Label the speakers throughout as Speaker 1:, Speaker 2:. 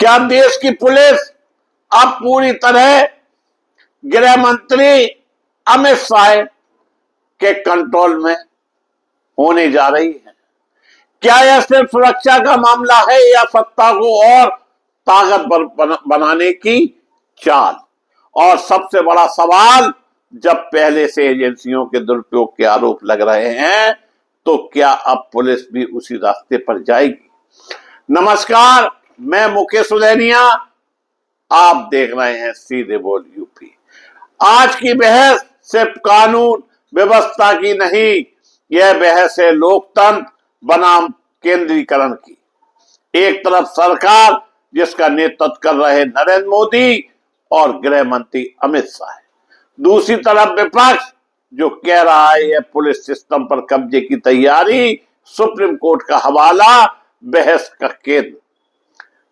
Speaker 1: क्या देश की पुलिस अब पूरी तरह गृह मंत्री अमित शाह के कंट्रोल में होने जा रही है? क्या यह सिर्फ सुरक्षा का मामला है या सत्ता को और ताकतवर बनाने की चाल? और सबसे बड़ा सवाल, जब पहले से एजेंसियों के दुरुपयोग के आरोप लग रहे हैं, तो क्या अब पुलिस भी उसी रास्ते पर जाएगी? नमस्कार, मैं मुकेश सुलैनिया, आप देख रहे हैं सीधे बोल यूपी। आज की बहस सिर्फ कानून व्यवस्था की नहीं, यह बहस है लोकतंत्र बनाम केंद्रीकरण की। एक तरफ सरकार जिसका नेतृत्व कर रहे नरेंद्र मोदी और गृह मंत्री अमित शाह, दूसरी तरफ विपक्ष जो कह रहा है यह पुलिस सिस्टम पर कब्जे की तैयारी, सुप्रीम कोर्ट का हवाला बहस का केंद्र।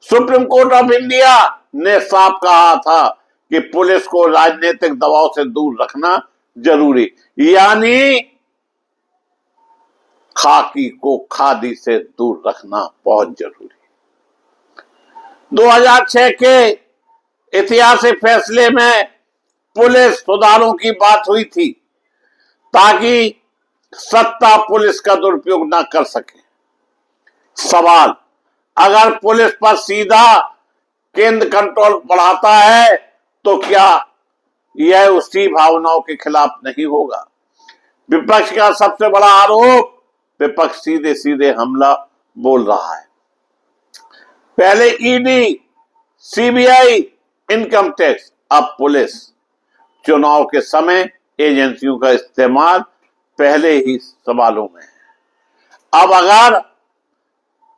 Speaker 1: सुप्रीम कोर्ट ऑफ इंडिया ने साफ कहा था कि पुलिस को राजनीतिक दबाव से दूर रखना जरूरी, यानी खाकी को खादी से दूर रखना बहुत जरूरी। 2006 के ऐतिहासिक फैसले में पुलिस सुधारों की बात हुई थी ताकि सत्ता पुलिस का दुरुपयोग ना कर सके। सवाल, अगर पुलिस पर सीधा केंद्र कंट्रोल बढ़ाता है तो क्या यह उसी भावनाओं के खिलाफ नहीं होगा? विपक्ष का सबसे बड़ा आरोप, विपक्ष सीधे सीधे हमला बोल रहा है। पहले ईडी, सीबीआई, इनकम टैक्स, अब पुलिस। चुनाव के समय एजेंसियों का इस्तेमाल पहले ही सवालों में है। अब अगर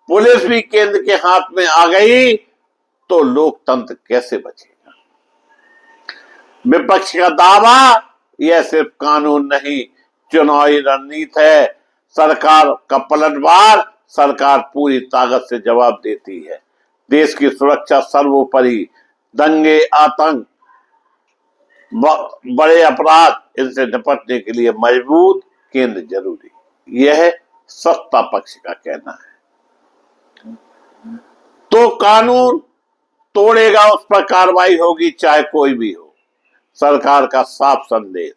Speaker 1: पुलिस भी केंद्र के हाथ में आ गई तो लोकतंत्र कैसे बचेगा? विपक्ष का दावा, यह सिर्फ कानून नहीं, चुनावी रणनीति है। सरकार का पलटवार, सरकार पूरी ताकत से जवाब देती है। देश की सुरक्षा सर्वोपरि, दंगे, आतंक, बड़े अपराध, इनसे निपटने के लिए मजबूत केंद्र जरूरी, यह सत्ता पक्ष का कहना है। तो कानून तोड़ेगा उस पर कार्रवाई होगी, चाहे कोई भी हो। सरकार का साफ संदेश,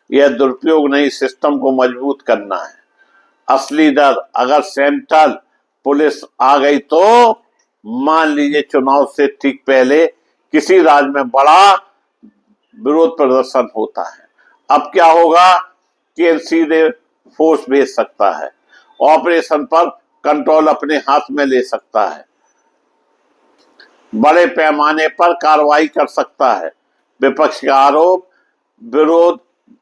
Speaker 1: यह दुरुपयोग नहीं, सिस्टम को मजबूत करना है। असली डर, अगर सेंट्रल पुलिस आ गई तो मान लीजिए चुनाव से ठीक पहले किसी राज्य में बड़ा विरोध प्रदर्शन होता है, अब क्या होगा कि सीधे फोर्स भेज सकता है, ऑपरेशन पर कंट्रोल अपने हाथ में ले सकता है, बड़े पैमाने पर कार्रवाई कर सकता है। विपक्ष का आरोप, विरोध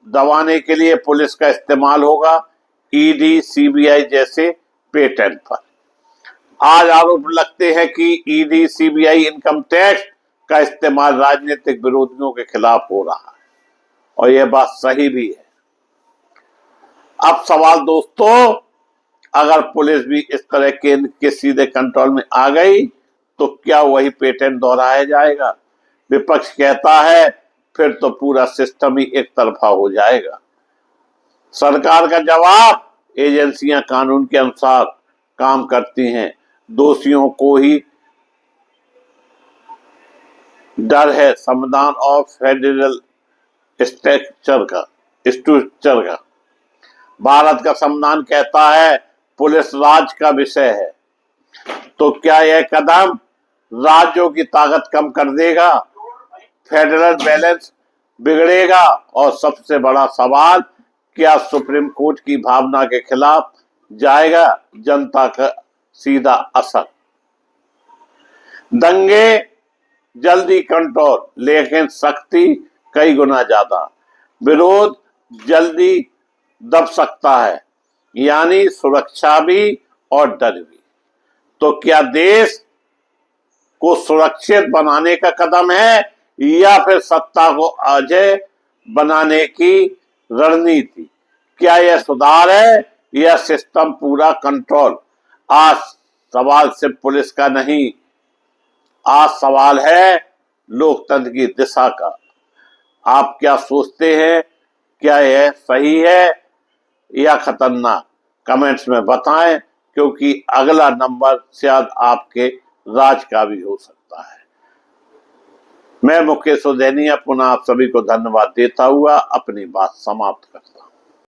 Speaker 1: दबाने के लिए पुलिस का इस्तेमाल होगा, ईडी, सीबीआई जैसे पेटेंट पर। आज आरोप लगते हैं कि ईडी, सीबीआई, इनकम टैक्स का इस्तेमाल राजनीतिक विरोधियों के खिलाफ हो रहा है, और यह बात सही भी है। अब सवाल दोस्तों, अगर पुलिस भी इस तरह केंद्र के सीधे कंट्रोल में आ गई तो क्या वही पेटेंट दोहराया जाएगा? विपक्ष कहता है फिर तो पूरा सिस्टम ही एक तरफा हो जाएगा। सरकार का जवाब, एजेंसियां कानून के अनुसार काम करती हैं, दोषियों को ही डर है। संविधान ऑफ फेडरल स्ट्रक्चर का भारत का संविधान कहता है पुलिस राज्य का विषय है। तो क्या यह कदम राज्यों की ताकत कम कर देगा? फेडरल बैलेंस बिगड़ेगा? और सबसे बड़ा सवाल, क्या सुप्रीम कोर्ट की भावना के खिलाफ जाएगा जनता का सीधा असर? दंगे जल्दी कंट्रोल, लेकिन सख्ती कई गुना ज्यादा। विरोध जल्दी दब सकता है, यानी सुरक्षा भी और डर भी। तो क्या देश को सुरक्षित बनाने का कदम है या फिर सत्ता को अजय बनाने की रणनीति? क्या यह सुधार है या सिस्टम पूरा कंट्रोल? आज सवाल सिर्फ पुलिस का नहीं, आज सवाल है लोकतंत्र की दिशा का। आप क्या सोचते हैं? क्या यह सही है या खतरनाक? कमेंट्स में बताएं, क्योंकि अगला नंबर शायद आपके राज का भी हो सकता है। सकता है। मैं मुकेश उदैनिया पुनः आप सभी को धन्यवाद देता हुआ अपनी बात समाप्त करता हूं।